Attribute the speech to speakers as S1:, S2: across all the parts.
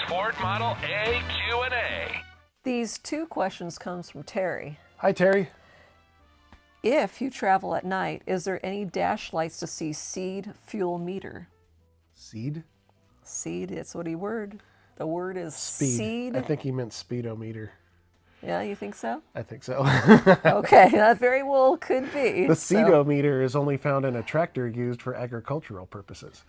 S1: Ford Model A Q&A.
S2: These two questions comes from Terry.
S3: Hi, Terry.
S2: If you travel at night, is there any dash lights to see seed fuel meter?
S3: Seed?
S2: Seed, it's what he word. The word is
S3: Speed.
S2: seed.
S3: I think he meant speedometer.
S2: Yeah, you think so?
S3: I think so.
S2: Okay, that very well could be.
S3: The
S2: So-
S3: speedometer is only found in a tractor used for agricultural purposes.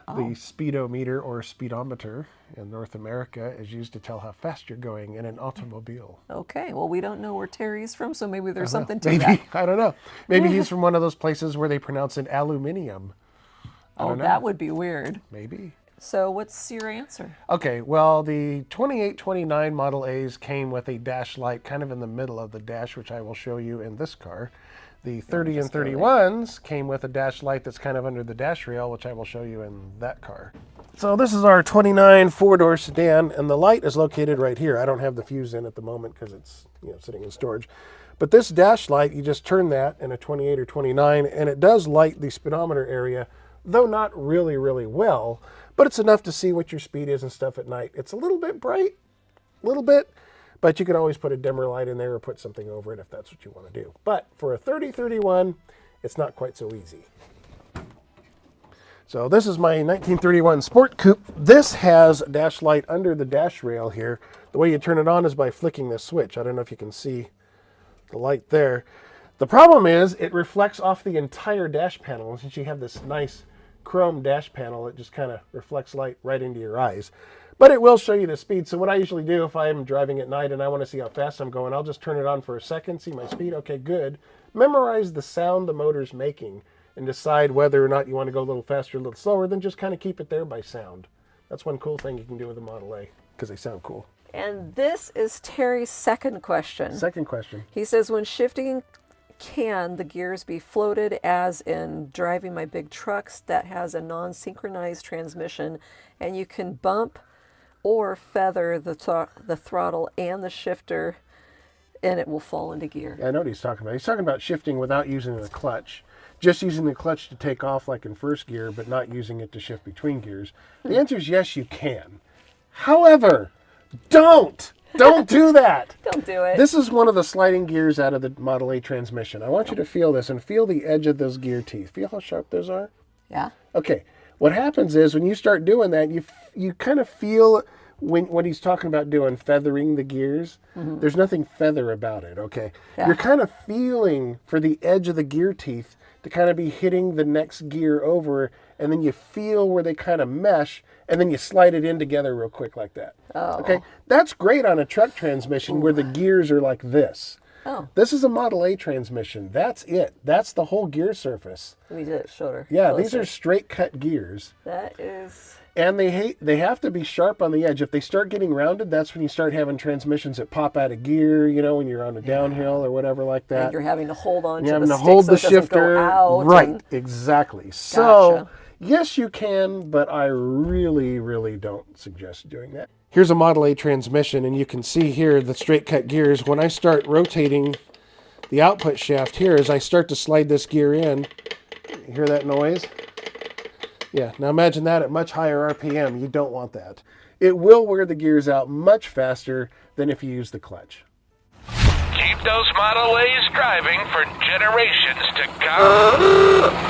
S3: The speedometer or speedometer in North America is used to tell how fast you're going in an automobile.
S2: Okay, well, we don't know where Terry's from, so maybe there's something to
S3: Maybe,
S2: that.
S3: I don't know. Maybe he's from one of those places where they pronounce it aluminium.
S2: Oh, that would be weird.
S3: Maybe.
S2: So what's your answer?
S3: Okay, well, the 2829 Model A's came with a dash light kind of in the middle of the dash, which I will show you in this car. The 30 and 31s came with a dash light that's kind of under the dash rail, which I will show you in that car. So this is our 29 four-door sedan, and the light is located right here. I don't have the fuse in at the moment because it's sitting in storage. But this dash light, you just turn that in a 28 or 29, and it does light the speedometer area, though not really, really well. But it's enough to see what your speed is and stuff at night. It's a little bit bright, a little bit, but you can always put a dimmer light in there or put something over it if that's what you want to do. But for a 3031, it's not quite so easy. So this is my 1931 Sport Coupe. This has a dash light under the dash rail here. The way you turn it on is by flicking this switch. I don't know if you can see the light there. The problem is it reflects off the entire dash panel. And since you have this nice chrome dash panel, it just kind of reflects light right into your eyes. But it will show you the speed. So what I usually do if I'm driving at night and I want to see how fast I'm going, I'll just turn it on for a second, see my speed. Okay, good. Memorize the sound the motor's making and decide whether or not you want to go a little faster, a little slower, then just kind of keep it there by sound. That's one cool thing you can do with a Model A because they sound cool.
S2: And this is Terry's second question.
S3: Second question.
S2: He says, when shifting, can the gears be floated, as in driving my big trucks that has a non-synchronized transmission, and you can bump or feather the throttle and the shifter and it will fall into gear?
S3: I know what he's talking about. He's talking about shifting without using the clutch. Just using the clutch to take off like in first gear, but not using it to shift between gears. The answer is yes, you can. However, don't do that.
S2: Don't do it.
S3: This is one of the sliding gears out of the Model A transmission. I want you to feel this and feel the edge of those gear teeth. Feel how sharp those are?
S2: Yeah.
S3: Okay. What happens is when you start doing that, you kind of feel when he's talking about doing feathering the gears, there's nothing feather about it, okay? Yeah. You're kind of feeling for the edge of the gear teeth to kind of be hitting the next gear over, and then you feel where they kind of mesh, and then you slide it in together real quick like that.
S2: Oh.
S3: Okay? That's great on a truck transmission where the gears are like this.
S2: Oh.
S3: This is a Model A transmission. That's it. That's the whole gear surface.
S2: Let me do it shoulder.
S3: Yeah,
S2: closer.
S3: These are straight cut gears.
S2: That is...
S3: And they have to be sharp on the edge. If they start getting rounded, that's when you start having transmissions that pop out of gear, when you're on a downhill or whatever like that.
S2: And you're having to hold on
S3: you're
S2: to the
S3: having to
S2: stick
S3: hold
S2: so
S3: the
S2: it doesn't
S3: shifter.
S2: go out.
S3: Right, exactly. So,
S2: Gotcha.
S3: yes, you can, but I really, really don't suggest doing that. Here's a Model A transmission, and you can see here the straight cut gears. When I start rotating the output shaft here, as I start to slide this gear in, you hear that noise? Yeah, now imagine that at much higher RPM. You don't want that. It will wear the gears out much faster than if you use the clutch.
S1: Keep those Model A's driving for generations to come.